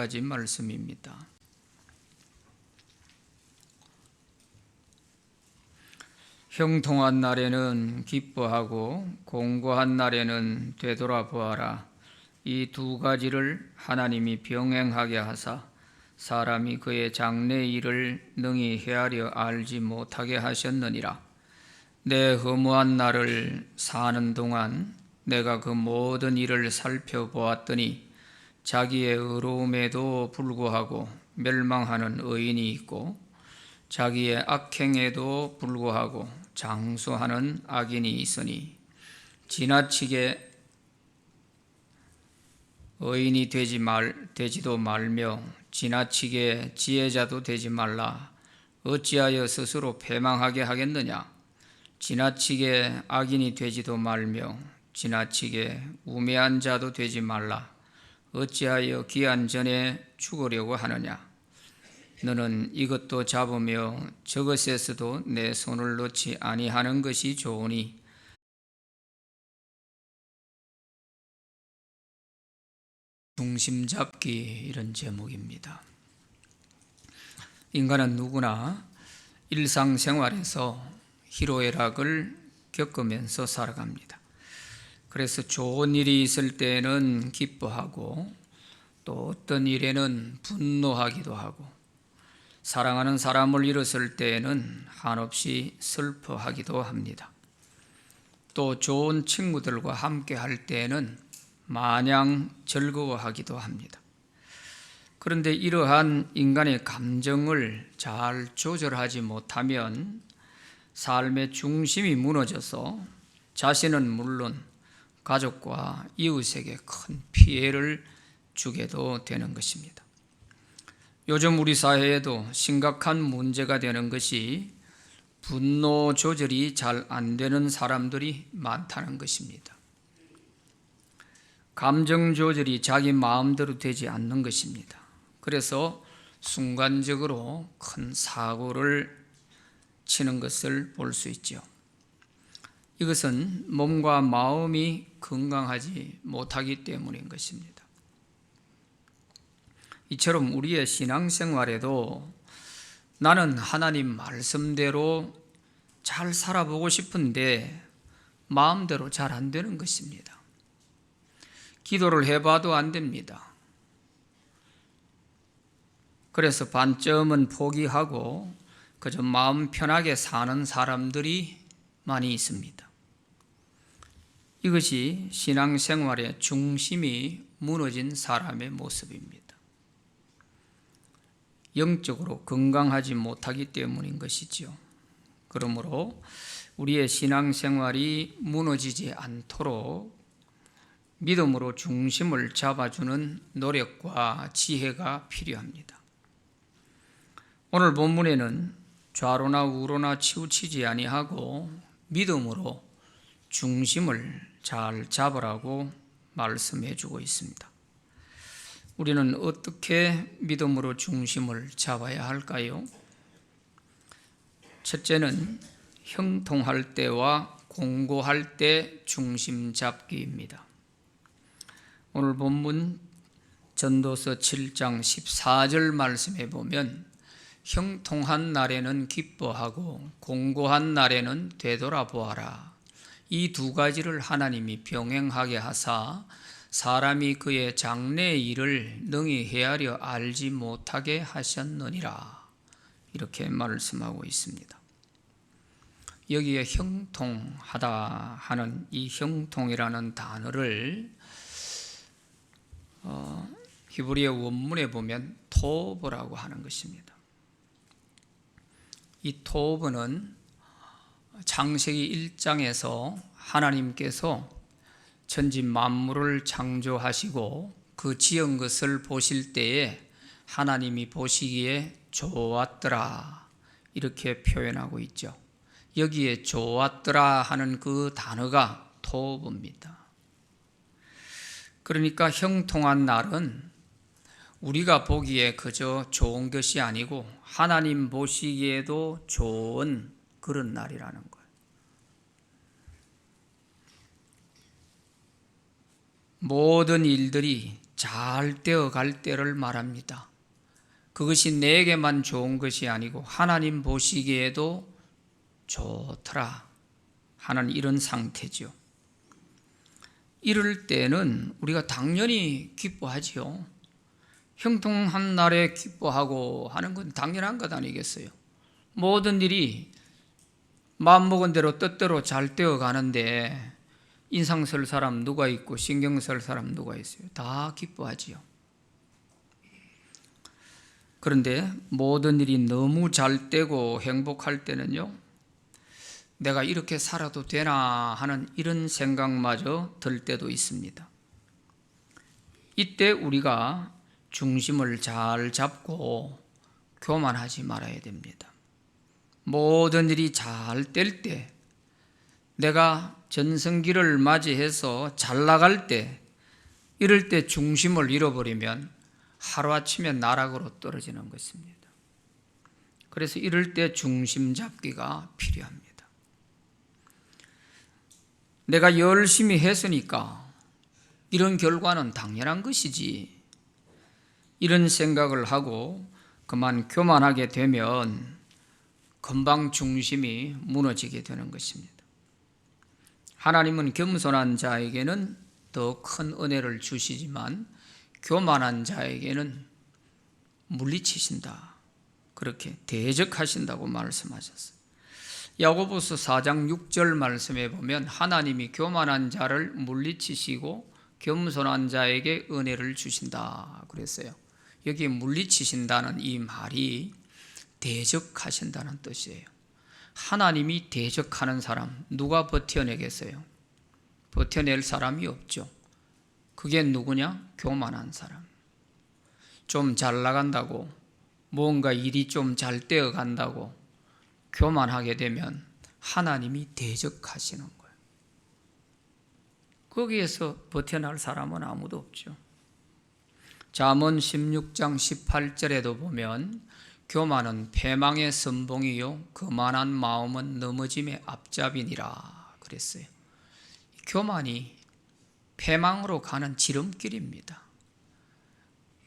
가지 말씀입니다. 형통한 날에는 기뻐하고 공고한 날에는 되돌아보아라. 이 두 가지를 하나님이 병행하게 하사 사람이 그의 장래 일을 능히 헤아려 알지 못하게 하셨느니라. 내 허무한 날을 사는 동안 내가 그 모든 일을 살펴보았더니 자기의 의로움에도 불구하고 멸망하는 의인이 있고 자기의 악행에도 불구하고 장수하는 악인이 있으니 지나치게 의인이 되지도 말며 지나치게 지혜자도 되지 말라. 어찌하여 스스로 패망하게 하겠느냐? 지나치게 악인이 되지도 말며 지나치게 우매한 자도 되지 말라. 어찌하여 기한 전에 죽으려고 하느냐? 너는 이것도 잡으며 저것에서도 내 손을 놓지 아니하는 것이 좋으니 중심 잡기, 이런 제목입니다. 인간은 누구나 일상생활에서 희로애락을 겪으면서 살아갑니다. 그래서 좋은 일이 있을 때에는 기뻐하고 또 어떤 일에는 분노하기도 하고 사랑하는 사람을 잃었을 때에는 한없이 슬퍼하기도 합니다. 또 좋은 친구들과 함께 할 때에는 마냥 즐거워하기도 합니다. 그런데 이러한 인간의 감정을 잘 조절하지 못하면 삶의 중심이 무너져서 자신은 물론 가족과 이웃에게 큰 피해를 주게도 되는 것입니다. 요즘 우리 사회에도 심각한 문제가 되는 것이 분노 조절이 잘 안 되는 사람들이 많다는 것입니다. 감정 조절이 자기 마음대로 되지 않는 것입니다. 그래서 순간적으로 큰 사고를 치는 것을 볼 수 있죠. 이것은 몸과 마음이 건강하지 못하기 때문인 것입니다. 이처럼 우리의 신앙생활에도 나는 하나님 말씀대로 잘 살아보고 싶은데 마음대로 잘 안 되는 것입니다. 기도를 해봐도 안 됩니다. 그래서 반쯤은 포기하고 그저 마음 편하게 사는 사람들이 많이 있습니다. 이것이 신앙생활의 중심이 무너진 사람의 모습입니다. 영적으로 건강하지 못하기 때문인 것이지요. 그러므로 우리의 신앙생활이 무너지지 않도록 믿음으로 중심을 잡아주는 노력과 지혜가 필요합니다. 오늘 본문에는 좌로나 우로나 치우치지 아니하고 믿음으로 중심을 잘 잡으라고 말씀해 주고 있습니다. 우리는 어떻게 믿음으로 중심을 잡아야 할까요? 첫째는 형통할 때와 공고할 때 중심 잡기입니다. 오늘 본문 전도서 7장 14절 말씀에 보면 형통한 날에는 기뻐하고 공고한 날에는 되돌아보아라. 이 두 가지를 하나님이 병행하게 하사 사람이 그의 장래 일을 능히 헤아려 알지 못하게 하셨느니라. 이렇게 말씀하고 있습니다. 여기에 형통하다 하는 이 형통이라는 단어를 히브리어 원문에 보면 토브라고 하는 것입니다. 이 토브는 창세기 1장에서 하나님께서 천지 만물을 창조하시고 그 지은 것을 보실 때에 하나님이 보시기에 좋았더라, 이렇게 표현하고 있죠. 여기에 좋았더라 하는 그 단어가 토브입니다. 그러니까 형통한 날은 우리가 보기에 그저 좋은 것이 아니고 하나님 보시기에도 좋은 그런 날이라는 거예요. 모든 일들이 잘 되어 갈 때를 말합니다. 그것이 내게만 좋은 것이 아니고 하나님 보시기에도 좋더라 하는 이런 상태죠. 이럴 때는 우리가 당연히 기뻐하지요. 형통한 날에 기뻐하고 하는 건 당연한 것 아니겠어요? 모든 일이 마음먹은 대로 뜻대로 잘 되어 가는데 인상 쓸 사람 누가 있고 신경 쓸 사람 누가 있어요? 다 기뻐하지요. 그런데 모든 일이 너무 잘 되고 행복할 때는요, 내가 이렇게 살아도 되나 하는 이런 생각마저 들 때도 있습니다. 이때 우리가 중심을 잘 잡고 교만하지 말아야 됩니다. 모든 일이 잘 될 때, 내가 전성기를 맞이해서 잘 나갈 때, 이럴 때 중심을 잃어버리면 하루아침에 나락으로 떨어지는 것입니다. 그래서 이럴 때 중심 잡기가 필요합니다. 내가 열심히 했으니까 이런 결과는 당연한 것이지, 이런 생각을 하고 그만 교만하게 되면 금방 중심이 무너지게 되는 것입니다. 하나님은 겸손한 자에게는 더 큰 은혜를 주시지만 교만한 자에게는 물리치신다, 그렇게 대적하신다고 말씀하셨어요. 야고보서 4장 6절 말씀에 보면 하나님이 교만한 자를 물리치시고 겸손한 자에게 은혜를 주신다 그랬어요. 여기 물리치신다는 이 말이 대적하신다는 뜻이에요. 하나님이 대적하는 사람 누가 버텨내겠어요? 버텨낼 사람이 없죠. 그게 누구냐? 교만한 사람. 좀 잘 나간다고, 뭔가 일이 좀 잘 되어 간다고 교만하게 되면 하나님이 대적하시는 거예요. 거기에서 버텨낼 사람은 아무도 없죠. 잠언 16장 18절에도 보면 교만은 패망의 선봉이요 거만한 마음은 넘어짐의 앞잡이니라 그랬어요. 교만이 패망으로 가는 지름길입니다.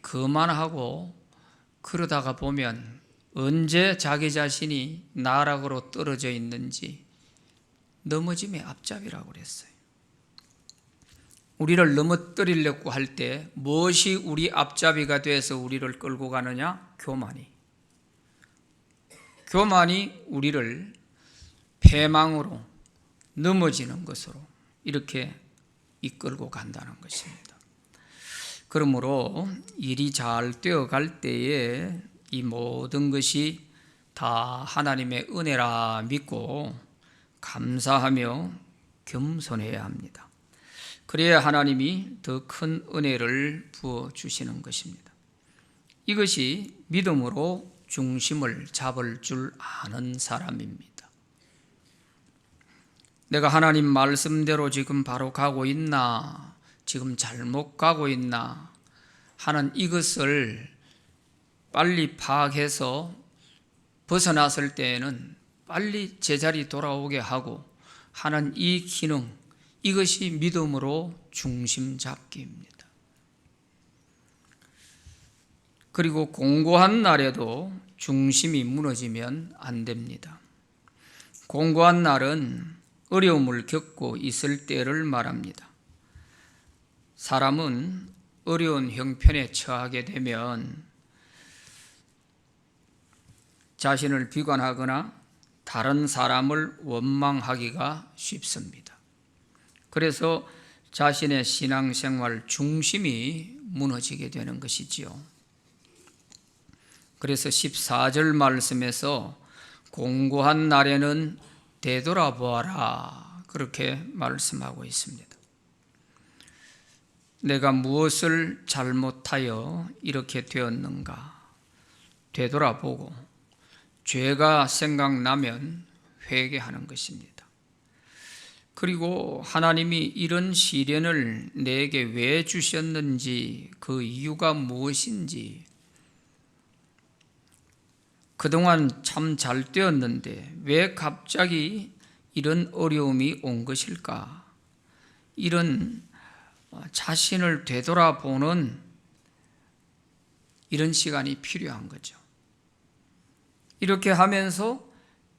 거만하고 그러다가 보면 언제 자기 자신이 나락으로 떨어져 있는지 넘어짐의 앞잡이라고 그랬어요. 우리를 넘어뜨리려고 할 때 무엇이 우리 앞잡이가 돼서 우리를 끌고 가느냐? 교만이 우리를 패망으로 넘어지는 것으로 이렇게 이끌고 간다는 것입니다. 그러므로 일이 잘 되어갈 때에 이 모든 것이 다 하나님의 은혜라 믿고 감사하며 겸손해야 합니다. 그래야 하나님이 더 큰 은혜를 부어주시는 것입니다. 이것이 믿음으로 중심을 잡을 줄 아는 사람입니다. 내가 하나님 말씀대로 지금 바로 가고 있나, 지금 잘못 가고 있나 하는 이것을 빨리 파악해서 벗어났을 때에는 빨리 제자리 돌아오게 하고 하는 이 기능, 이것이 믿음으로 중심 잡기입니다. 그리고 공고한 날에도 중심이 무너지면 안 됩니다. 공고한 날은 어려움을 겪고 있을 때를 말합니다. 사람은 어려운 형편에 처하게 되면 자신을 비관하거나 다른 사람을 원망하기가 쉽습니다. 그래서 자신의 신앙생활 중심이 무너지게 되는 것이지요. 그래서 14절 말씀에서 공고한 날에는 되돌아보아라 그렇게 말씀하고 있습니다. 내가 무엇을 잘못하여 이렇게 되었는가 되돌아보고 죄가 생각나면 회개하는 것입니다. 그리고 하나님이 이런 시련을 내게 왜 주셨는지, 그 이유가 무엇인지, 그동안 참 잘 되었는데 왜 갑자기 이런 어려움이 온 것일까? 이런 자신을 되돌아보는 이런 시간이 필요한 거죠. 이렇게 하면서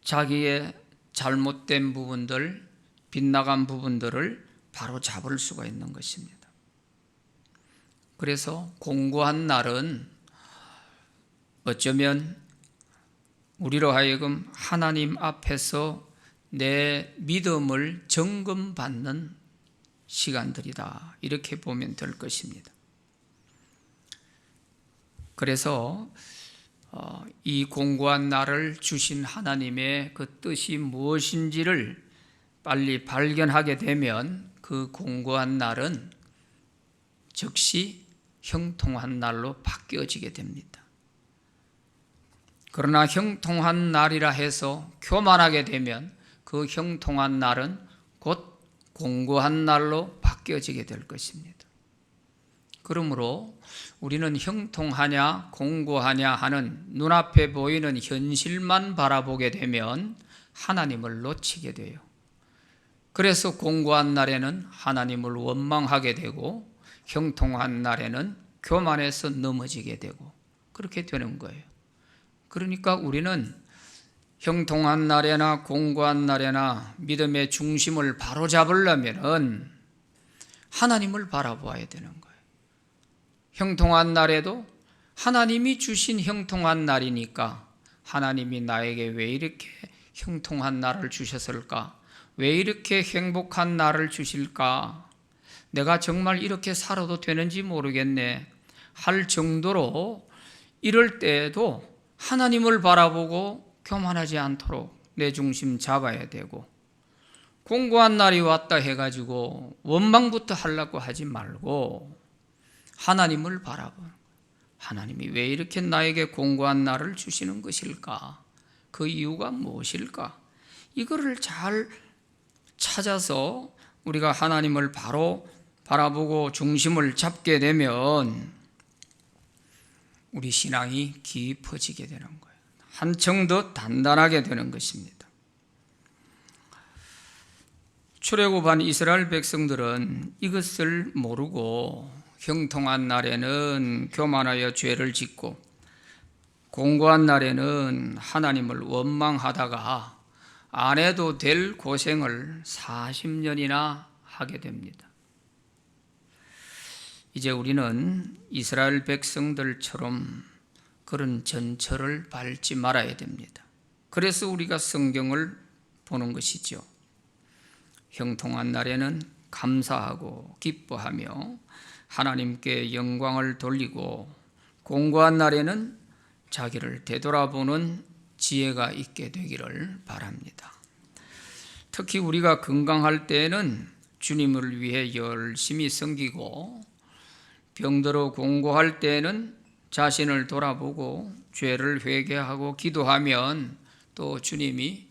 자기의 잘못된 부분들, 빗나간 부분들을 바로 잡을 수가 있는 것입니다. 그래서 공고한 날은 어쩌면 우리로 하여금 하나님 앞에서 내 믿음을 점검받는 시간들이다, 이렇게 보면 될 것입니다. 그래서 이 공고한 날을 주신 하나님의 그 뜻이 무엇인지를 빨리 발견하게 되면 그 공고한 날은 즉시 형통한 날로 바뀌어지게 됩니다. 그러나 형통한 날이라 해서 교만하게 되면 그 형통한 날은 곧 공고한 날로 바뀌어지게 될 것입니다. 그러므로 우리는 형통하냐 공고하냐 하는 눈앞에 보이는 현실만 바라보게 되면 하나님을 놓치게 돼요. 그래서 공고한 날에는 하나님을 원망하게 되고 형통한 날에는 교만해서 넘어지게 되고 그렇게 되는 거예요. 그러니까 우리는 형통한 날에나 공고한 날에나 믿음의 중심을 바로잡으려면 하나님을 바라보아야 되는 거예요. 형통한 날에도 하나님이 주신 형통한 날이니까 하나님이 나에게 왜 이렇게 형통한 날을 주셨을까? 왜 이렇게 행복한 날을 주실까? 내가 정말 이렇게 살아도 되는지 모르겠네 할 정도로 이럴 때에도 하나님을 바라보고 교만하지 않도록 내 중심 잡아야 되고, 공고한 날이 왔다 해가지고 원망부터 하려고 하지 말고 하나님을 바라보는 거예요. 하나님이 왜 이렇게 나에게 공고한 날을 주시는 것일까? 그 이유가 무엇일까? 이거를 잘 찾아서 우리가 하나님을 바로 바라보고 중심을 잡게 되면 우리 신앙이 깊어지게 되는 거예요. 한층 더 단단하게 되는 것입니다. 출애굽한 이스라엘 백성들은 이것을 모르고 형통한 날에는 교만하여 죄를 짓고 공고한 날에는 하나님을 원망하다가 안 해도 될 고생을 40년이나 하게 됩니다. 이제 우리는 이스라엘 백성들처럼 그런 전철을 밟지 말아야 됩니다. 그래서 우리가 성경을 보는 것이죠. 형통한 날에는 감사하고 기뻐하며 하나님께 영광을 돌리고, 공고한 날에는 자기를 되돌아보는 지혜가 있게 되기를 바랍니다. 특히 우리가 건강할 때에는 주님을 위해 열심히 섬기고, 병들어 공고할 때에는 자신을 돌아보고 죄를 회개하고 기도하면 또 주님이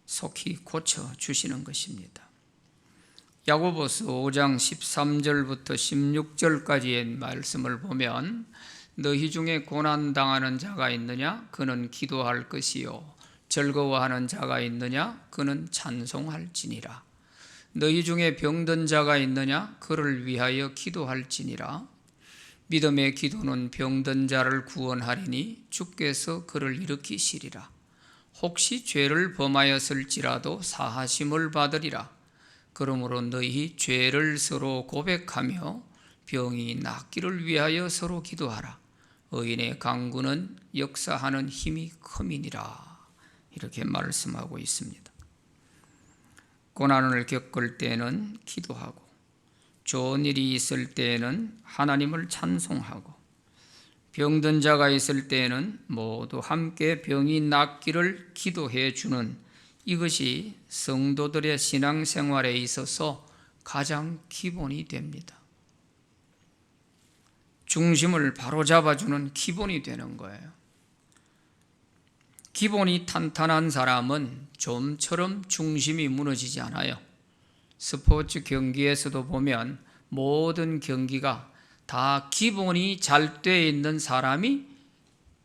속히 고쳐주시는 것입니다. 야고보서 5장 13절부터 16절까지의 말씀을 보면, 너희 중에 고난당하는 자가 있느냐? 그는 기도할 것이요. 즐거워하는 자가 있느냐? 그는 찬송할지니라. 너희 중에 병든 자가 있느냐? 그를 위하여 기도할지니라. 믿음의 기도는 병든 자를 구원하리니 주께서 그를 일으키시리라. 혹시 죄를 범하였을지라도 사하심을 받으리라. 그러므로 너희 죄를 서로 고백하며 병이 낫기를 위하여 서로 기도하라. 의인의 간구는 역사하는 힘이 큼이니라. 이렇게 말씀하고 있습니다. 고난을 겪을 때에는 기도하고, 좋은 일이 있을 때에는 하나님을 찬송하고, 병든 자가 있을 때에는 모두 함께 병이 낫기를 기도해 주는 이것이 성도들의 신앙생활에 있어서 가장 기본이 됩니다. 중심을 바로잡아주는 기본이 되는 거예요. 기본이 탄탄한 사람은 좀처럼 중심이 무너지지 않아요. 스포츠 경기에서도 보면 모든 경기가 다 기본이 잘 돼 있는 사람이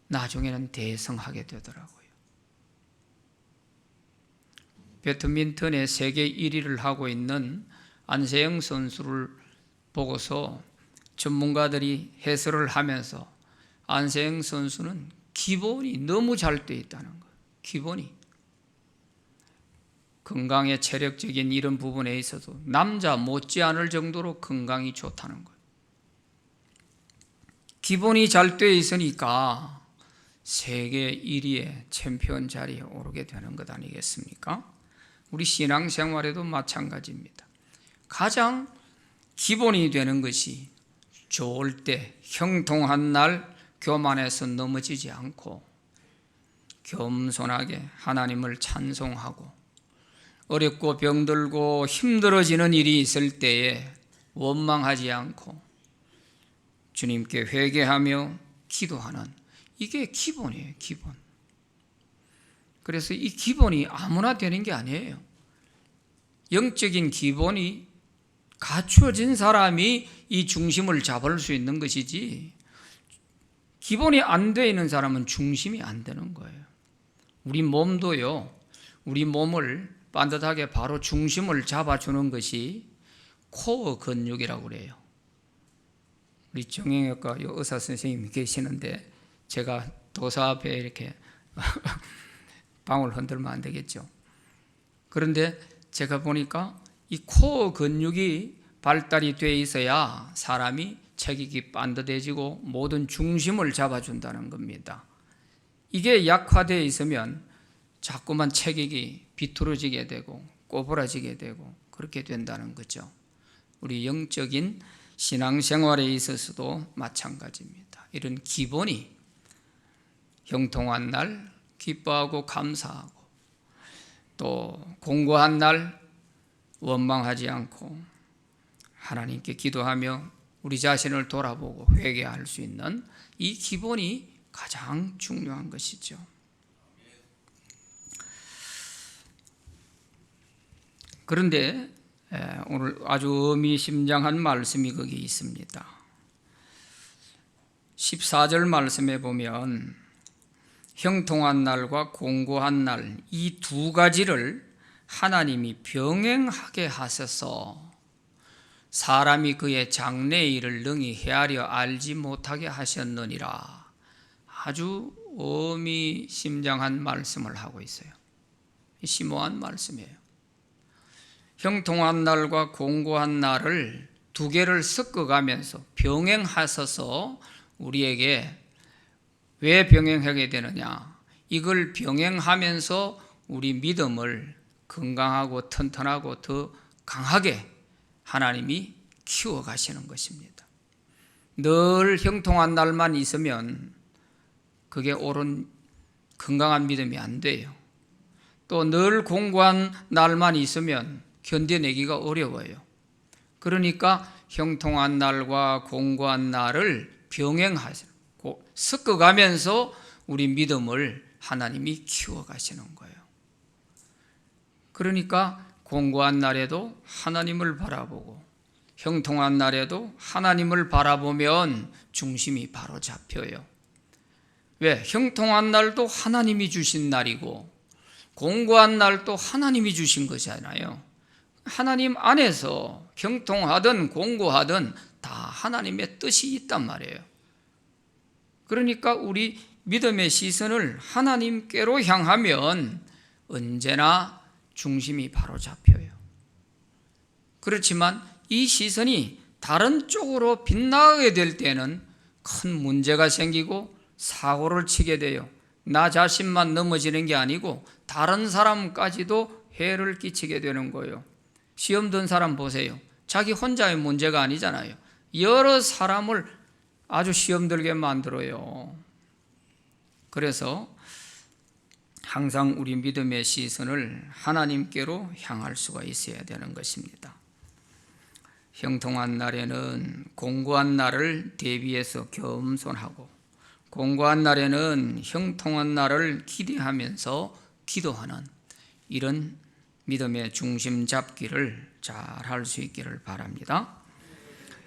나중에는 대성하게 되더라고요. 배드민턴의 세계 1위를 하고 있는 안세영 선수를 보고서 전문가들이 해설을 하면서 안세영 선수는 기본이 너무 잘 돼 있다는 거예요. 기본이. 건강의 체력적인 이런 부분에 있어서 남자 못지않을 정도로 건강이 좋다는 거예요. 기본이 잘 돼 있으니까 세계 1위의 챔피언 자리에 오르게 되는 것 아니겠습니까? 우리 신앙생활에도 마찬가지입니다. 가장 기본이 되는 것이 좋을 때 형통한 날 교만해서 넘어지지 않고 겸손하게 하나님을 찬송하고 어렵고 병들고 힘들어지는 일이 있을 때에 원망하지 않고 주님께 회개하며 기도하는, 이게 기본이에요. 기본. 그래서 이 기본이 아무나 되는 게 아니에요. 영적인 기본이 갖추어진 사람이 이 중심을 잡을 수 있는 것이지, 기본이 안 되어 있는 사람은 중심이 안 되는 거예요. 우리 몸도요, 우리 몸을 반듯하게 바로 중심을 잡아주는 것이 코어 근육이라고 그래요. 우리 정형외과 의사 선생님이 계시는데 제가 도사 앞에 이렇게 방울 흔들면 안 되겠죠. 그런데 제가 보니까 이 코어 근육이 발달이 돼 있어야 사람이 체격이 반듯해지고 모든 중심을 잡아준다는 겁니다. 이게 약화되어 있으면 자꾸만 체격이 비뚤어지게 되고 꼬부라지게 되고 그렇게 된다는 거죠. 우리 영적인 신앙생활에 있어서도 마찬가지입니다. 이런 기본이 형통한 날 기뻐하고 감사하고 또 공고한 날 원망하지 않고 하나님께 기도하며 우리 자신을 돌아보고 회개할 수 있는 이 기본이 가장 중요한 것이죠. 그런데 오늘 아주 의미심장한 말씀이 거기 있습니다. 14절 말씀에 보면 형통한 날과 공고한 날, 이 두 가지를 하나님이 병행하게 하셔서 사람이 그의 장래의 일을 능히 헤아려 알지 못하게 하셨느니라. 아주 의미심장한 말씀을 하고 있어요. 심오한 말씀이에요. 형통한 날과 공고한 날을 두 개를 섞어가면서 병행하셔서 우리에게 왜 병행하게 되느냐? 이걸 병행하면서 우리 믿음을 건강하고 튼튼하고 더 강하게 하나님이 키워가시는 것입니다. 늘 형통한 날만 있으면 그게 옳은 건강한 믿음이 안 돼요. 또 늘 공고한 날만 있으면 견뎌내기가 어려워요. 그러니까 형통한 날과 공고한 날을 병행하시고 섞어가면서 우리 믿음을 하나님이 키워가시는 거예요. 그러니까 공고한 날에도 하나님을 바라보고 형통한 날에도 하나님을 바라보면 중심이 바로 잡혀요. 왜? 형통한 날도 하나님이 주신 날이고 공고한 날도 하나님이 주신 것이잖아요. 하나님 안에서 형통하든 공고하든 다 하나님의 뜻이 있단 말이에요. 그러니까 우리 믿음의 시선을 하나님께로 향하면 언제나 중심이 바로 잡혀요. 그렇지만 이 시선이 다른 쪽으로 빗나가게 될 때는 큰 문제가 생기고 사고를 치게 돼요. 나 자신만 넘어지는 게 아니고 다른 사람까지도 해를 끼치게 되는 거예요. 시험 든 사람 보세요. 자기 혼자의 문제가 아니잖아요. 여러 사람을 아주 시험 들게 만들어요. 그래서 항상 우리 믿음의 시선을 하나님께로 향할 수가 있어야 되는 것입니다. 형통한 날에는 공고한 날을 대비해서 겸손하고 공고한 날에는 형통한 날을 기대하면서 기도하는 이런 믿음의 중심 잡기를 잘 할 수 있기를 바랍니다.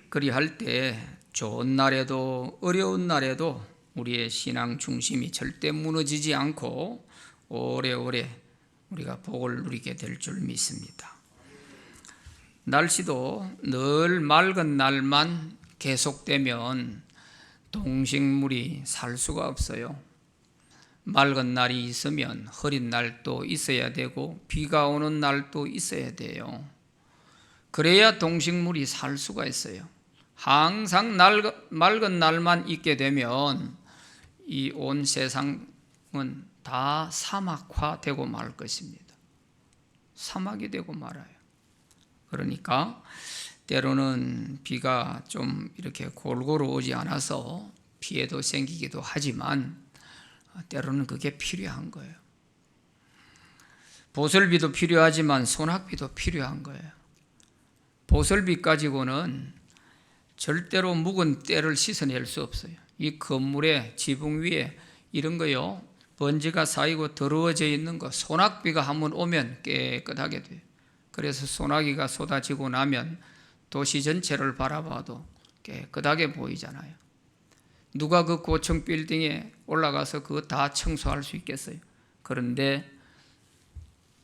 그리할 때 좋은 날에도 어려운 날에도 우리의 신앙 중심이 절대 무너지지 않고 오래오래 우리가 복을 누리게 될 줄 믿습니다. 날씨도 늘 맑은 날만 계속되면 동식물이 살 수가 없어요. 맑은 날이 있으면 흐린 날도 있어야 되고 비가 오는 날도 있어야 돼요. 그래야 동식물이 살 수가 있어요. 항상 맑은 날만 있게 되면 이 온 세상은 다 사막화되고 말 것입니다. 사막이 되고 말아요. 그러니까 때로는 비가 좀 이렇게 골고루 오지 않아서 피해도 생기기도 하지만 때로는 그게 필요한 거예요. 보슬비도 필요하지만 소낙비도 필요한 거예요. 보슬비 가지고는 절대로 묵은 때를 씻어낼 수 없어요. 이 건물의 지붕 위에 이런 거요, 먼지가 쌓이고 더러워져 있는 거 소낙비가 한번 오면 깨끗하게 돼요. 그래서 소나기가 쏟아지고 나면 도시 전체를 바라봐도 깨끗하게 보이잖아요. 누가 그 고층 빌딩에 올라가서 그거 다 청소할 수 있겠어요? 그런데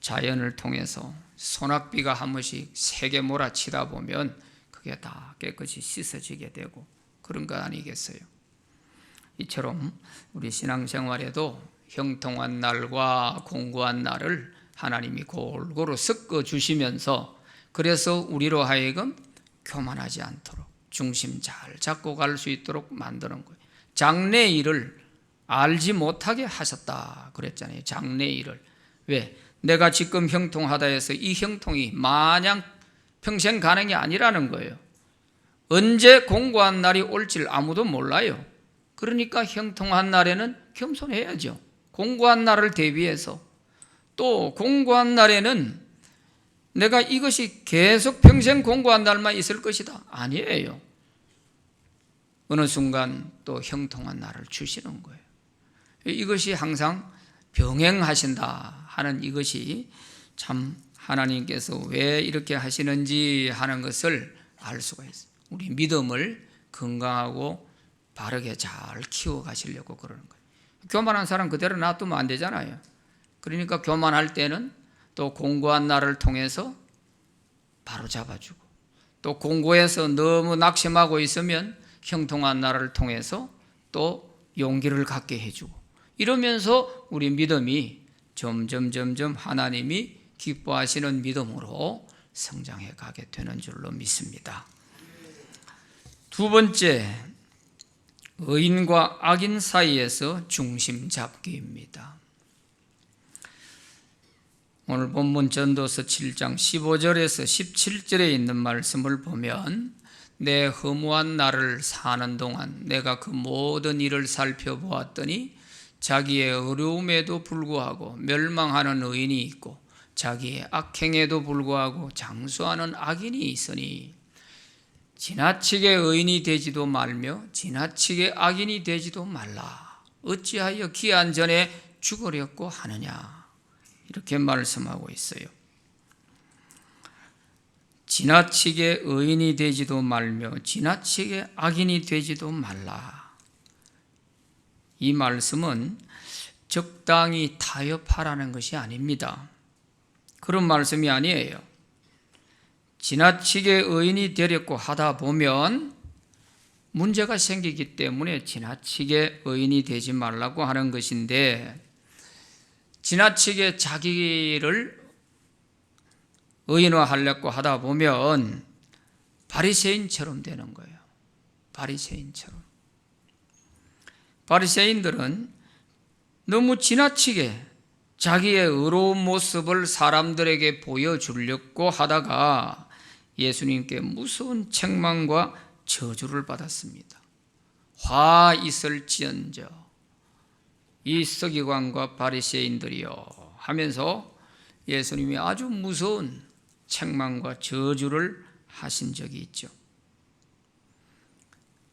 자연을 통해서 소낙비가 한 번씩 세게 몰아치다 보면 그게 다 깨끗이 씻어지게 되고 그런 거 아니겠어요? 이처럼 우리 신앙생활에도 형통한 날과 공고한 날을 하나님이 골고루 섞어 주시면서 그래서 우리로 하여금 교만하지 않도록 중심 잘 잡고 갈 수 있도록 만드는 거예요. 장래일을 알지 못하게 하셨다 그랬잖아요. 장래일을. 왜? 내가 지금 형통하다 해서 이 형통이 마냥 평생 가는 게 아니라는 거예요. 언제 공고한 날이 올지 아무도 몰라요. 그러니까 형통한 날에는 겸손해야죠. 공고한 날을 대비해서. 또 공고한 날에는 내가 이것이 계속 평생 공고한 날만 있을 것이다. 아니에요. 어느 순간 또 형통한 날을 주시는 거예요. 이것이 항상 병행하신다 하는 이것이 참 하나님께서 왜 이렇게 하시는지 하는 것을 알 수가 있어요. 우리 믿음을 건강하고 바르게 잘 키워가시려고 그러는 거예요. 교만한 사람 그대로 놔두면 안 되잖아요. 그러니까 교만할 때는 또 공고한 날을 통해서 바로 잡아주고 또 공고해서 너무 낙심하고 있으면 형통한 날을 통해서 또 용기를 갖게 해주고 이러면서 우리 믿음이 점점 하나님이 기뻐하시는 믿음으로 성장해 가게 되는 줄로 믿습니다. 두 번째, 의인과 악인 사이에서 중심 잡기입니다. 오늘 본문 전도서 7장 15절에서 17절에 있는 말씀을 보면 내 허무한 날을 사는 동안 내가 그 모든 일을 살펴보았더니 자기의 어려움에도 불구하고 멸망하는 의인이 있고 자기의 악행에도 불구하고 장수하는 악인이 있으니 지나치게 의인이 되지도 말며 지나치게 악인이 되지도 말라. 어찌하여 기한 전에 죽으려고 하느냐. 이렇게 말씀하고 있어요. 지나치게 의인이 되지도 말며 지나치게 악인이 되지도 말라. 이 말씀은 적당히 타협하라는 것이 아닙니다. 그런 말씀이 아니에요. 지나치게 의인이 되려고 하다 보면 문제가 생기기 때문에 지나치게 의인이 되지 말라고 하는 것인데 지나치게 자기를 의인화하려고 하다 보면 바리새인처럼 되는 거예요. 바리새인처럼. 바리새인들은 너무 지나치게 자기의 의로운 모습을 사람들에게 보여주려고 하다가 예수님께 무서운 책망과 저주를 받았습니다. 화 있을지언정 이 서기관과 바리새인들이여 하면서 예수님이 아주 무서운 책망과 저주를 하신 적이 있죠.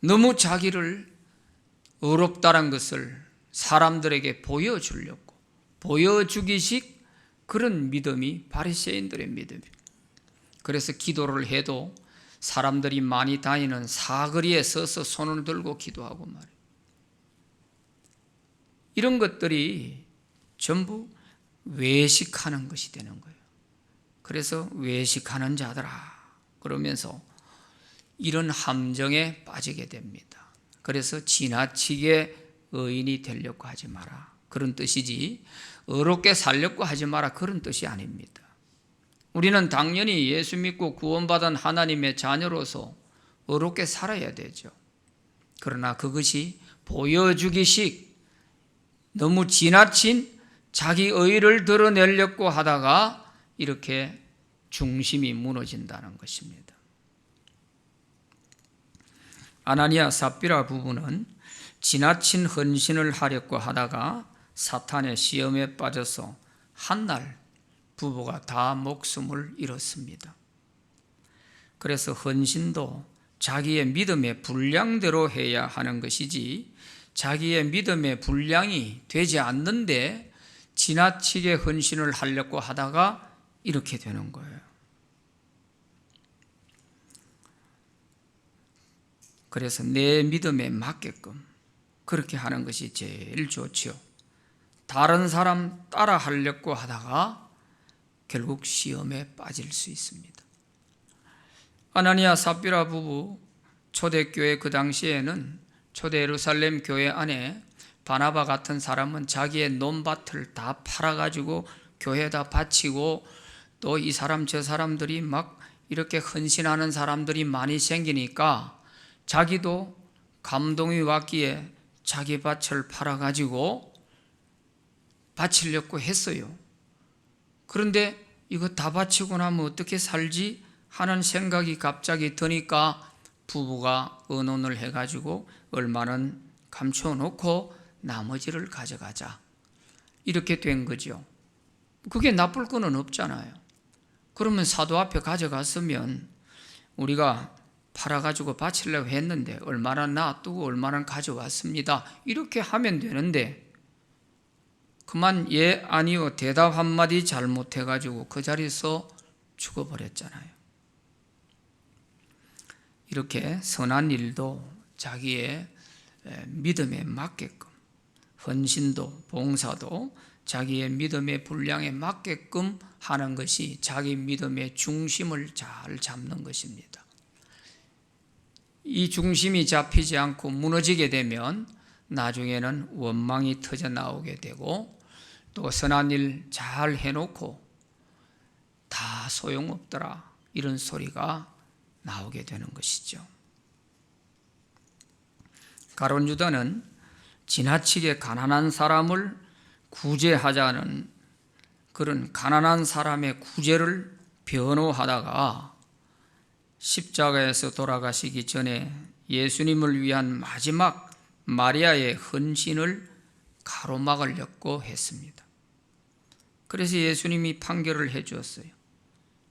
너무 자기를 의롭다는 것을 사람들에게 보여주려고 보여주기식 그런 믿음이 바리새인들의 믿음이에요. 그래서 기도를 해도 사람들이 많이 다니는 사거리에 서서 손을 들고 기도하고 말이에요. 이런 것들이 전부 외식하는 것이 되는 거예요. 그래서 외식하는 자들아 그러면서 이런 함정에 빠지게 됩니다. 그래서 지나치게 의인이 되려고 하지 마라, 그런 뜻이지 의롭게 살려고 하지 마라, 그런 뜻이 아닙니다. 우리는 당연히 예수 믿고 구원받은 하나님의 자녀로서 의롭게 살아야 되죠. 그러나 그것이 보여주기식 너무 지나친 자기 의를 드러내려고 하다가 이렇게 중심이 무너진다는 것입니다. 아나니아 삽비라 부부는 지나친 헌신을 하려고 하다가 사탄의 시험에 빠져서 한날 부부가 다 목숨을 잃었습니다. 그래서 헌신도 자기의 믿음의 분량대로 해야 하는 것이지 자기의 믿음의 분량이 되지 않는데 지나치게 헌신을 하려고 하다가 이렇게 되는 거예요. 그래서 내 믿음에 맞게끔 그렇게 하는 것이 제일 좋죠. 다른 사람 따라 하려고 하다가 결국 시험에 빠질 수 있습니다. 아나니아 삽비라 부부 초대교회 그 당시에는 초대 예루살렘 교회 안에 바나바 같은 사람은 자기의 논밭을 다 팔아가지고 교회에다 바치고 또 이 사람 저 사람들이 막 이렇게 헌신하는 사람들이 많이 생기니까 자기도 감동이 왔기에 자기 밭을 팔아가지고 바치려고 했어요. 그런데 이거 다 바치고 나면 어떻게 살지 하는 생각이 갑자기 드니까 부부가 의논을 해가지고 얼마는 감춰놓고 나머지를 가져가자, 이렇게 된 거죠. 그게 나쁠 거는 없잖아요. 그러면 사도 앞에 가져갔으면 우리가 팔아가지고 바치려고 했는데 얼마나 놔두고 얼마나 가져왔습니다, 이렇게 하면 되는데 그만 예 아니요 대답 한마디 잘못해가지고 그 자리에서 죽어버렸잖아요. 이렇게 선한 일도 자기의 믿음에 맞게끔, 헌신도 봉사도 자기의 믿음의 분량에 맞게끔 하는 것이 자기 믿음의 중심을 잘 잡는 것입니다. 이 중심이 잡히지 않고 무너지게 되면 나중에는 원망이 터져 나오게 되고 또 선한 일 잘 해놓고 다 소용없더라, 이런 소리가 나오게 되는 것이죠. 가룟 유다는 지나치게 가난한 사람을 구제하자는 그런 가난한 사람의 구제를 변호하다가 십자가에서 돌아가시기 전에 예수님을 위한 마지막 마리아의 헌신을 가로막으려고 했습니다. 그래서 예수님이 판결을 해 주었어요.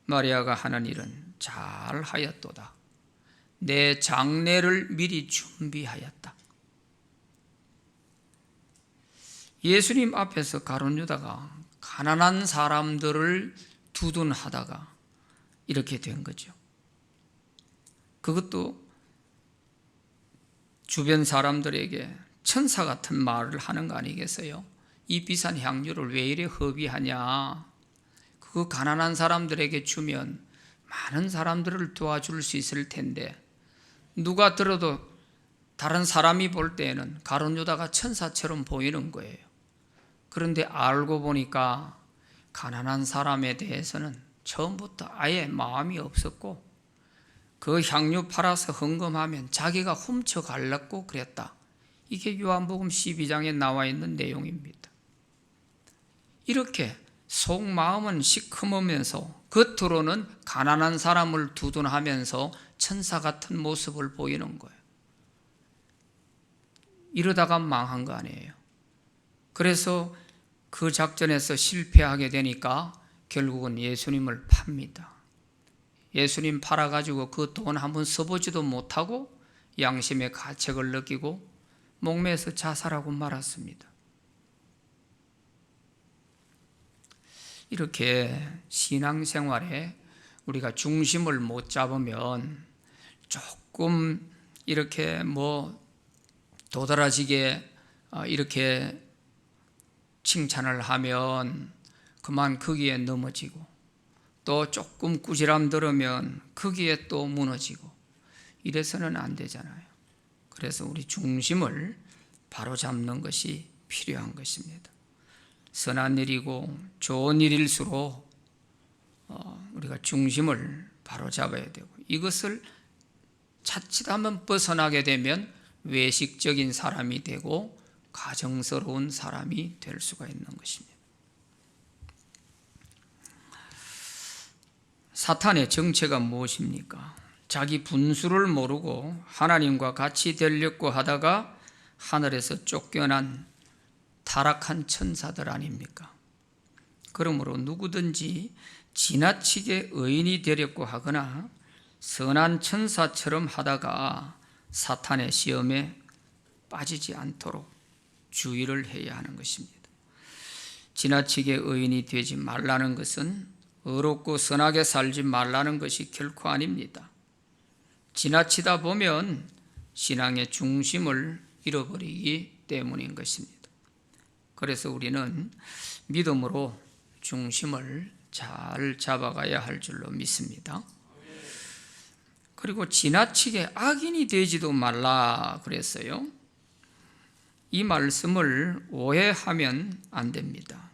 마리아가 하는 일은 잘 하였도다. 내 장례를 미리 준비하였다. 예수님 앞에서 가룟 유다가 가난한 사람들을 두둔하다가 이렇게 된 거죠. 그것도 주변 사람들에게 천사 같은 말을 하는 거 아니겠어요? 이 비싼 향유를 왜 이래 허비하냐? 그거 가난한 사람들에게 주면 많은 사람들을 도와줄 수 있을 텐데, 누가 들어도 다른 사람이 볼 때에는 가룟 유다가 천사처럼 보이는 거예요. 그런데 알고 보니까 가난한 사람에 대해서는 처음부터 아예 마음이 없었고 그 향유 팔아서 헌금하면 자기가 훔쳐가려고 그랬다. 이게 요한복음 12장에 나와 있는 내용입니다. 이렇게 속마음은 시커매면서 겉으로는 가난한 사람을 두둔하면서 천사 같은 모습을 보이는 거예요. 이러다가 망한 거 아니에요. 그래서 그 작전에서 실패하게 되니까 결국은 예수님을 팝니다. 예수님 팔아가지고 그 돈 한번 써보지도 못하고 양심의 가책을 느끼고 목매서 자살하고 말았습니다. 이렇게 신앙생활에 우리가 중심을 못 잡으면 조금 이렇게 도드라지게 이렇게 칭찬을 하면 그만 거기에 넘어지고 또 조금 꾸지람 들으면 거기에 또 무너지고 이래서는 안 되잖아요. 그래서 우리 중심을 바로잡는 것이 필요한 것입니다. 선한 일이고 좋은 일일수록 우리가 중심을 바로잡아야 되고, 이것을 자칫 한번 벗어나게 되면 외식적인 사람이 되고 가정스러운 사람이 될 수가 있는 것입니다. 사탄의 정체가 무엇입니까? 자기 분수를 모르고 하나님과 같이 되려고 하다가 하늘에서 쫓겨난 타락한 천사들 아닙니까? 그러므로 누구든지 지나치게 의인이 되려고 하거나 선한 천사처럼 하다가 사탄의 시험에 빠지지 않도록 주의를 해야 하는 것입니다. 지나치게 의인이 되지 말라는 것은 의롭고 선하게 살지 말라는 것이 결코 아닙니다. 지나치다 보면 신앙의 중심을 잃어버리기 때문인 것입니다. 그래서 우리는 믿음으로 중심을 잘 잡아가야 할 줄로 믿습니다. 그리고 지나치게 악인이 되지도 말라 그랬어요. 이 말씀을 오해하면 안 됩니다.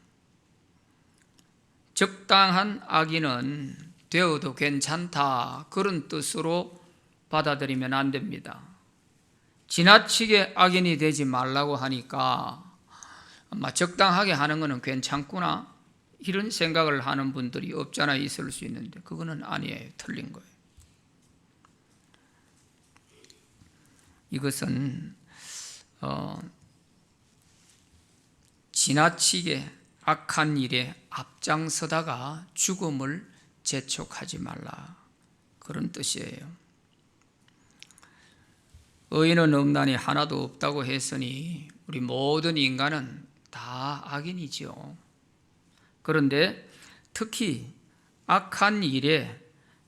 적당한 악인은 되어도 괜찮다, 그런 뜻으로 받아들이면 안 됩니다. 지나치게 악인이 되지 말라고 하니까 아마 적당하게 하는 것은 괜찮구나, 이런 생각을 하는 분들이 없잖아 있을 수 있는데, 그거는 아니에요. 틀린 거예요. 이것은 지나치게 악한 일에 앞장서다가 죽음을 재촉하지 말라, 그런 뜻이에요. 의인은 없나니 하나도 없다고 했으니 우리 모든 인간은 다 악인이지요. 그런데 특히 악한 일에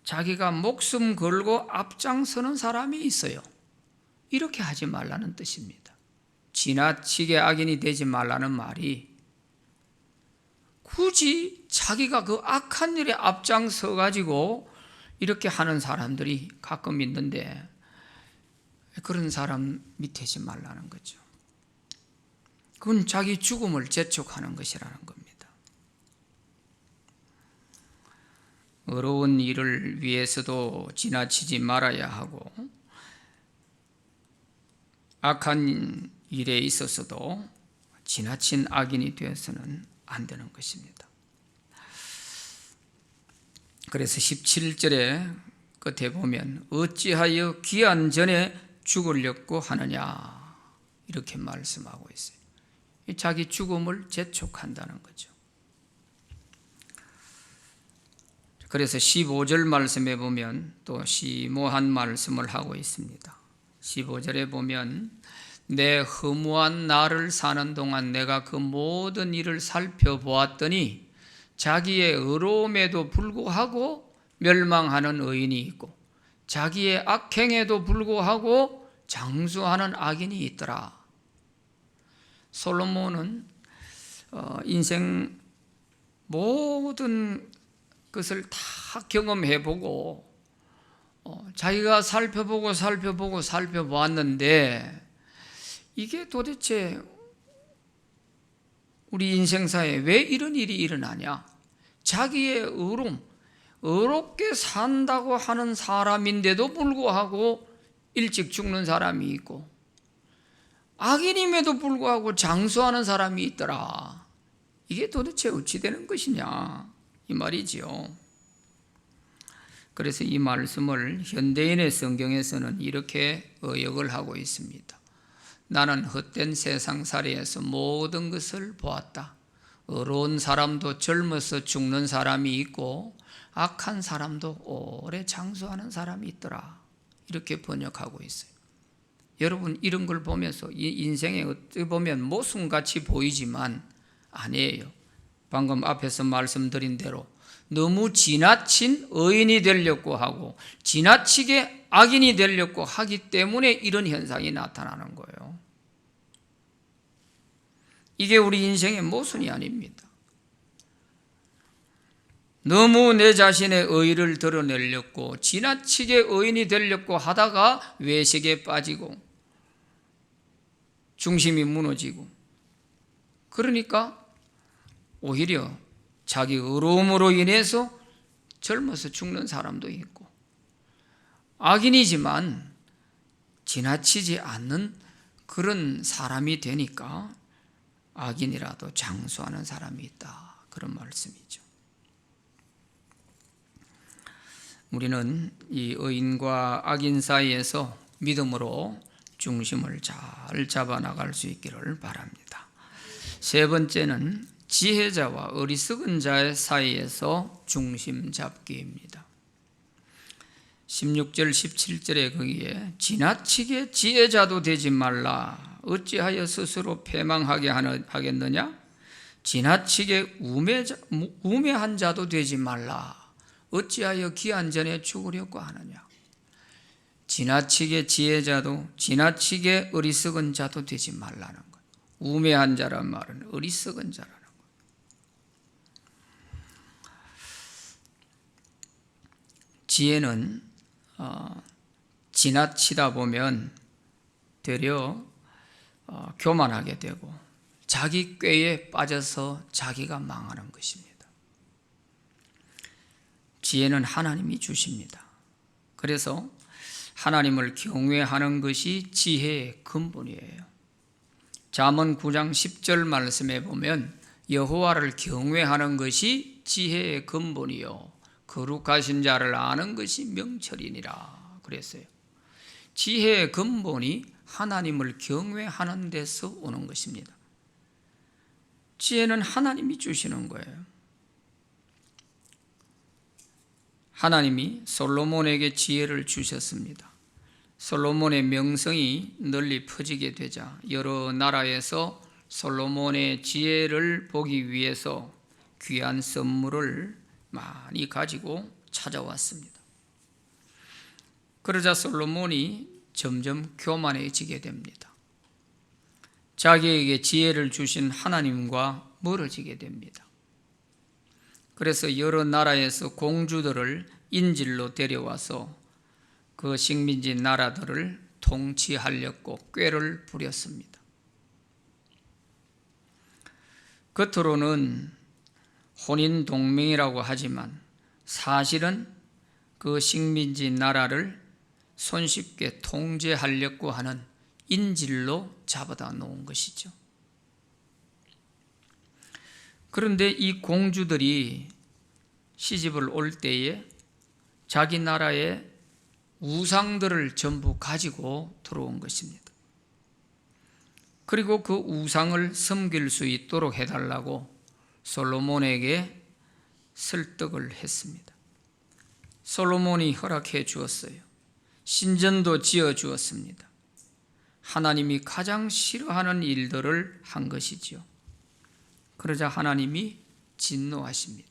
자기가 목숨 걸고 앞장서는 사람이 있어요. 이렇게 하지 말라는 뜻입니다. 지나치게 악인이 되지 말라는 말이 굳이 자기가 그 악한 일에 앞장서 가지고 이렇게 하는 사람들이 가끔 있는데, 그런 사람 밑에지 말라는 거죠. 그건 자기 죽음을 재촉하는 것이라는 겁니다. 어려운 일을 위해서도 지나치지 말아야 하고, 악한 일에 있어서도 지나친 악인이 되어서는 안 되는 것입니다. 그래서 17절에 끝에 보면 어찌하여 귀한 전에 죽으려고 하느냐, 이렇게 말씀하고 있어요. 자기 죽음을 재촉한다는 거죠. 그래서 15절 말씀에 보면 또 심오한 말씀을 하고 있습니다. 15절에 보면 내 허무한 날을 사는 동안 내가 그 모든 일을 살펴보았더니 자기의 의로움에도 불구하고 멸망하는 의인이 있고 자기의 악행에도 불구하고 장수하는 악인이 있더라. 솔로몬은 인생 모든 것을 다 경험해보고 자기가 살펴보았는데 이게 도대체 우리 인생사에 왜 이런 일이 일어나냐? 자기의 의롭게 산다고 하는 사람인데도 불구하고 일찍 죽는 사람이 있고 악인임에도 불구하고 장수하는 사람이 있더라. 이게 도대체 어찌 되는 것이냐, 이 말이지요. 그래서 이 말씀을 현대인의 성경에서는 이렇게 의역을 하고 있습니다. 나는 헛된 세상살이에서 모든 것을 보았다. 의로운 사람도 젊어서 죽는 사람이 있고 악한 사람도 오래 장수하는 사람이 있더라. 이렇게 번역하고 있어요. 여러분, 이런 걸 보면서 이 인생에 어떻게 보면 모순같이 보이지만 아니에요. 방금 앞에서 말씀드린 대로 너무 지나친 의인이 되려고 하고 지나치게 악인이 되려고 하기 때문에 이런 현상이 나타나는 거예요. 이게 우리 인생의 모순이 아닙니다. 너무 내 자신의 의의를 드러내려고 지나치게 의인이 되려고 하다가 외식에 빠지고 중심이 무너지고, 그러니까 오히려 자기 의로움으로 인해서 젊어서 죽는 사람도 있고, 악인이지만 지나치지 않는 그런 사람이 되니까 악인이라도 장수하는 사람이 있다, 그런 말씀이죠. 우리는 이 의인과 악인 사이에서 믿음으로 중심을 잘 잡아 나갈 수 있기를 바랍니다. 세 번째는 지혜자와 어리석은 자의 사이에서 중심 잡기입니다. 16절 17절에 거기에 지나치게 지혜자도 되지 말라. 어찌하여 스스로 패망하게 하겠느냐? 지나치게 우매한 자도 되지 말라. 어찌하여 기한 전에 죽으려고 하느냐? 지나치게 지혜자도 지나치게 어리석은 자도 되지 말라는 거예요. 우매한 자란 말은 어리석은 자라는 거예요. 지혜는 지나치다 보면 되려 교만하게 되고 자기 꾀에 빠져서 자기가 망하는 것입니다. 지혜는 하나님이 주십니다. 그래서 하나님을 경외하는 것이 지혜의 근본이에요. 잠언 9장 10절 말씀에 보면 여호와를 경외하는 것이 지혜의 근본이요 거룩하신 자를 아는 것이 명철이니라 그랬어요. 지혜의 근본이 하나님을 경외하는 데서 오는 것입니다. 지혜는 하나님이 주시는 거예요. 하나님이 솔로몬에게 지혜를 주셨습니다. 솔로몬의 명성이 널리 퍼지게 되자 여러 나라에서 솔로몬의 지혜를 보기 위해서 귀한 선물을 많이 가지고 찾아왔습니다. 그러자 솔로몬이 점점 교만해지게 됩니다. 자기에게 지혜를 주신 하나님과 멀어지게 됩니다. 그래서 여러 나라에서 공주들을 인질로 데려와서 그 식민지 나라들을 통치하려고 꾀를 부렸습니다. 겉으로는 혼인 동맹이라고 하지만 사실은 그 식민지 나라를 손쉽게 통제하려고 하는 인질로 잡아다 놓은 것이죠. 그런데 이 공주들이 시집을 올 때에 자기 나라의 우상들을 전부 가지고 들어온 것입니다. 그리고 그 우상을 섬길 수 있도록 해달라고 솔로몬에게 설득을 했습니다. 솔로몬이 허락해 주었어요. 신전도 지어 주었습니다. 하나님이 가장 싫어하는 일들을 한 것이지요. 그러자 하나님이 진노하십니다.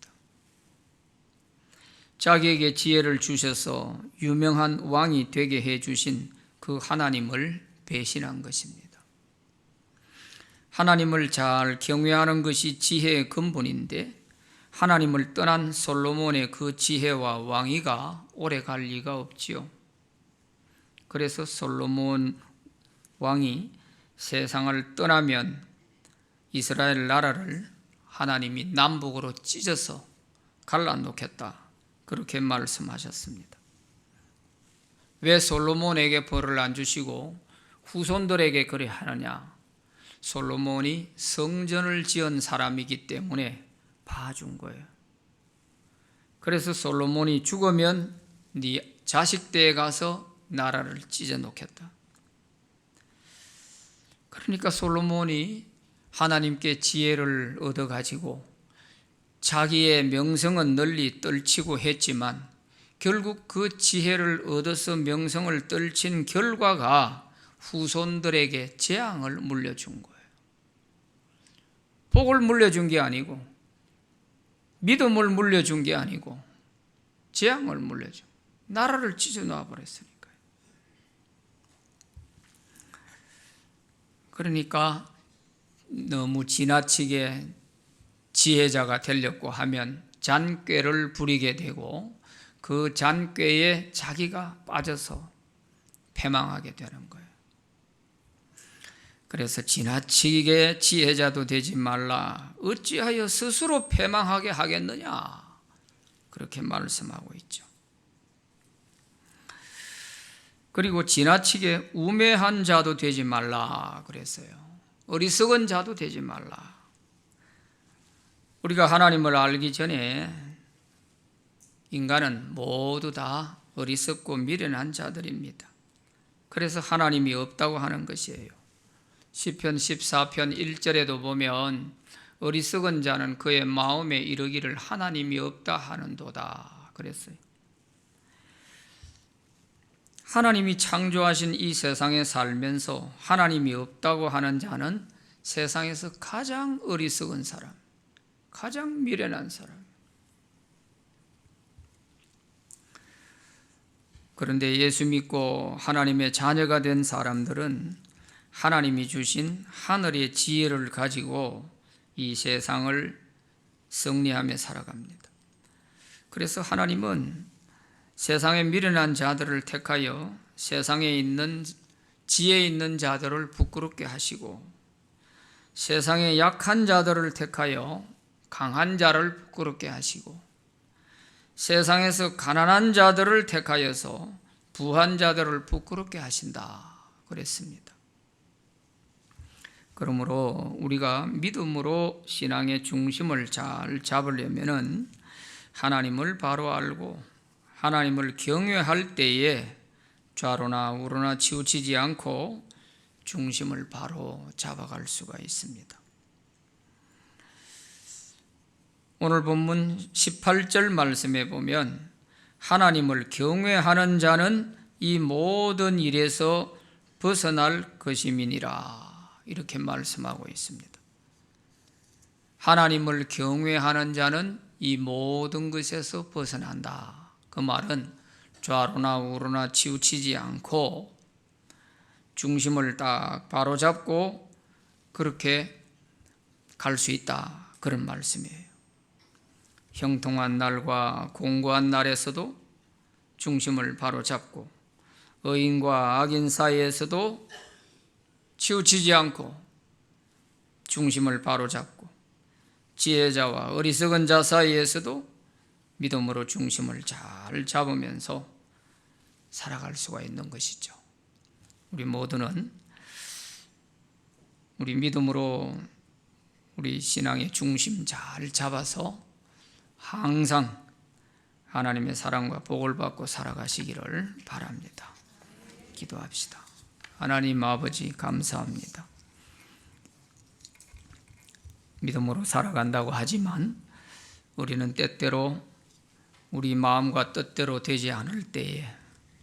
자기에게 지혜를 주셔서 유명한 왕이 되게 해주신 그 하나님을 배신한 것입니다. 하나님을 잘 경외하는 것이 지혜의 근본인데 하나님을 떠난 솔로몬의 그 지혜와 왕위가 오래 갈 리가 없지요. 그래서 솔로몬 왕이 세상을 떠나면 이스라엘 나라를 하나님이 남북으로 찢어서 갈라놓겠다, 그렇게 말씀하셨습니다. 왜 솔로몬에게 벌을 안 주시고 후손들에게 그리 하느냐? 솔로몬이 성전을 지은 사람이기 때문에 봐준 거예요. 그래서 솔로몬이 죽으면 네 자식 때에 가서 나라를 찢어 놓겠다. 그러니까 솔로몬이 하나님께 지혜를 얻어가지고 자기의 명성은 널리 떨치고 했지만 결국 그 지혜를 얻어서 명성을 떨친 결과가 후손들에게 재앙을 물려준 거예요. 복을 물려준 게 아니고 믿음을 물려준 게 아니고 재앙을 물려준, 나라를 찢어놓아 버렸으니까요. 그러니까 너무 지나치게 지혜자가 되려고 하면 잔꾀를 부리게 되고 그 잔꾀에 자기가 빠져서 패망하게 되는 거예요. 그래서 지나치게 지혜자도 되지 말라. 어찌하여 스스로 패망하게 하겠느냐. 그렇게 말씀하고 있죠. 그리고 지나치게 우매한 자도 되지 말라 그랬어요. 어리석은 자도 되지 말라. 우리가 하나님을 알기 전에 인간은 모두 다 어리석고 미련한 자들입니다. 그래서 하나님이 없다고 하는 것이에요. 시편 14편 1절에도 보면 어리석은 자는 그의 마음에 이르기를 하나님이 없다 하는도다 그랬어요. 하나님이 창조하신 이 세상에 살면서 하나님이 없다고 하는 자는 세상에서 가장 어리석은 사람, 가장 미련한 사람. 그런데 예수 믿고 하나님의 자녀가 된 사람들은 하나님이 주신 하늘의 지혜를 가지고 이 세상을 승리하며 살아갑니다. 그래서 하나님은 세상에 미련한 자들을 택하여 세상에 있는 지혜 있는 자들을 부끄럽게 하시고 세상에 약한 자들을 택하여 강한 자를 부끄럽게 하시고 세상에서 가난한 자들을 택하여서 부한 자들을 부끄럽게 하신다 그랬습니다. 그러므로 우리가 믿음으로 신앙의 중심을 잘 잡으려면은 하나님을 바로 알고 하나님을 경외할 때에 좌로나 우로나 치우치지 않고 중심을 바로 잡아갈 수가 있습니다. 오늘 본문 18절 말씀에 보면 하나님을 경외하는 자는 이 모든 일에서 벗어날 것임이니라 이렇게 말씀하고 있습니다. 하나님을 경외하는 자는 이 모든 것에서 벗어난다. 그 말은 좌로나 우로나 치우치지 않고 중심을 딱 바로 잡고 그렇게 갈 수 있다. 그런 말씀이에요. 형통한 날과 공고한 날에서도 중심을 바로 잡고 의인과 악인 사이에서도 치우치지 않고 중심을 바로 잡고 지혜자와 어리석은 자 사이에서도 믿음으로 중심을 잘 잡으면서 살아갈 수가 있는 것이죠. 우리 모두는 우리 믿음으로 우리 신앙의 중심 잘 잡아서 항상 하나님의 사랑과 복을 받고 살아가시기를 바랍니다. 기도합시다. 하나님 아버지 감사합니다. 믿음으로 살아간다고 하지만 우리는 때때로 우리 마음과 뜻대로 되지 않을 때에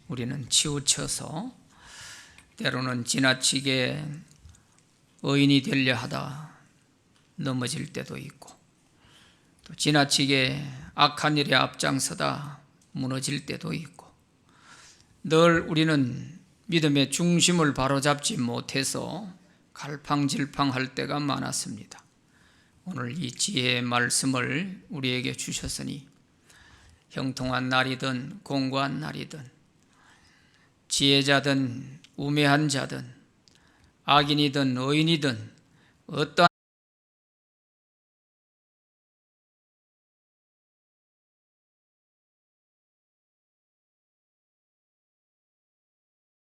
우리는 치우쳐서 때로는 지나치게 의인이 되려 하다 넘어질 때도 있고 또 지나치게 악한 일에 앞장서다 무너질 때도 있고 늘 우리는 믿음의 중심을 바로잡지 못해서 갈팡질팡할 때가 많았습니다. 오늘 이 지혜의 말씀을 우리에게 주셨으니 형통한 날이든 공고한 날이든 지혜자든 우매한 자든 악인이든 의인이든 어떠한